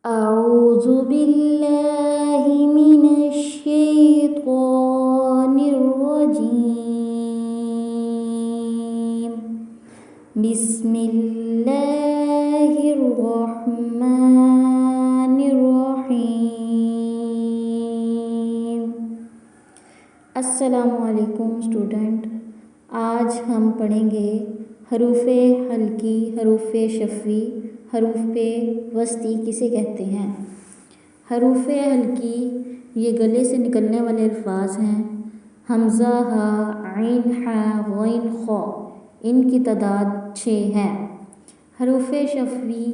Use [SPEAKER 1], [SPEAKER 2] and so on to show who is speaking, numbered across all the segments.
[SPEAKER 1] أعوذ بالله من الشيطان الرجيم بسم الله الرحمن الرحيم अस्सलामु अलैकुम स्टूडेंट। आज हम पढ़ेंगे हरूफ हल्की, हरूफ शफ़ी, हरूफ वस्ती किसे कहते हैं। हरूफ हल्की ये गले से निकलने वाले अल्फाज हैं। हमज़ा, हा, ऐन, हा, गैन, खौ, इनकी तादाद 6 है। हरूफ शफ़ी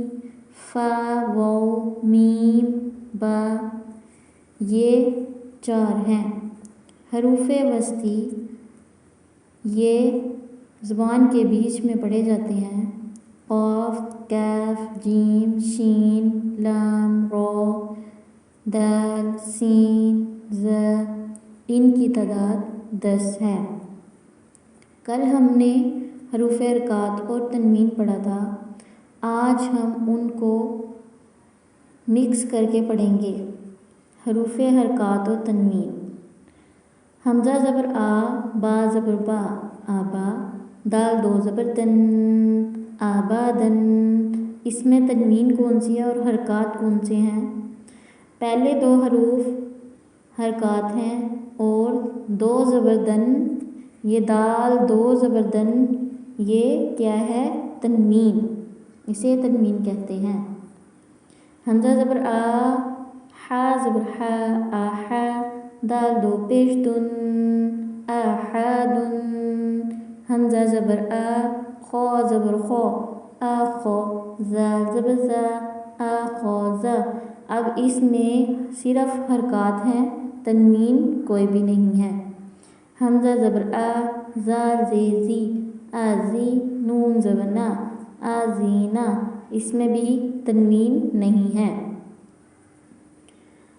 [SPEAKER 1] फ़ा, वाव, मीम, बा ये 4 हैं। हरूफ वस्ती ये ज़ुबान के बीच में पढ़े जाते हैं। क़ाफ़, कैफ, जीम, शीन, लाम, रो, दाल, सीन, ज़, इनकी तादाद 10 है। कल हमने हरूफ हरकात और तनवीन पढ़ा था। आज हम उनको मिक्स करके पढ़ेंगे। हरूफ हरकात और तनवीन। हमज़ा ज़बर आ, बा ज़बर बा, आबा। दाल दो ज़बर दन, आबादन। इसमें तनवीन कौन सी है और हरकात कौन से हैं? पहले 2 हरूफ हरकात हैं और 2 ज़बर दन, ये दाल 2 ज़बर दन, ये क्या है? तनवीन, इसे तनवीन कहते हैं। हमज़ा ज़बर आ, हा ज़बर हा, आहा। दाल 2 पेश दुन, आहादुन। हमज़ा ज़बर आ, खौ ज़बर खौ, आखौ। ज़ाल ज़बर ज़ा, आखौज़ा। अब इसमें सिर्फ हरकात हैं, तनवीन कोई भी नहीं है। हमज़ा ज़बर आ, ज़ाल ज़े ज़ी, आज़ी। नून ज़बर ना, आज़ीना। इसमें भी तनवीन नहीं है।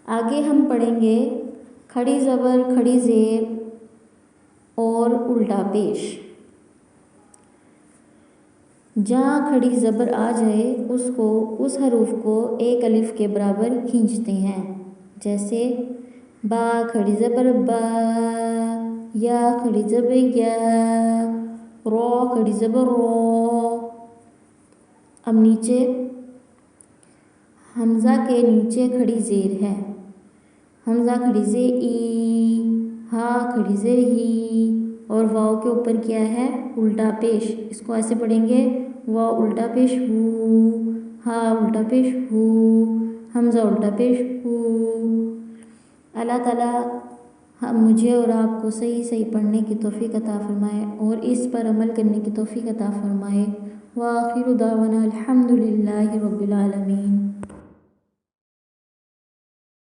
[SPEAKER 1] आगे हम पढ़ेंगे खड़ी ज़बर, खड़ी ज़ेर और उल्टा पेश। जहाँ खड़ी ज़बर आ जाए उस हरूफ को एक अलिफ के बराबर खींचते हैं। जैसे बा खड़ी ज़बर बा, या खड़ी ज़बर या, रो खड़ी ज़बर रो। अब नीचे हमज़ा के नीचे खड़ी ज़ेर है। हमज़ा खड़ी ज़े ई, हा खड़ी ज़ेर ही और वाव के ऊपर क्या है? उल्टा पेश। इसको ऐसे पढ़ेंगे, वाव उल्टा पेश हू, हा उल्टा पेश हू, हमज़ा उल्टा पेश हू। अल्लाह ताला मुझे और आपको सही सही पढ़ने की तौफ़ीक़ अता फ़रमाए और इस पर अमल करने की तौफ़ीक़ अता फ़रमाए। व आखिरु दावाना अल्हम्दुलिल्लाहि रब्बिल आलमीन।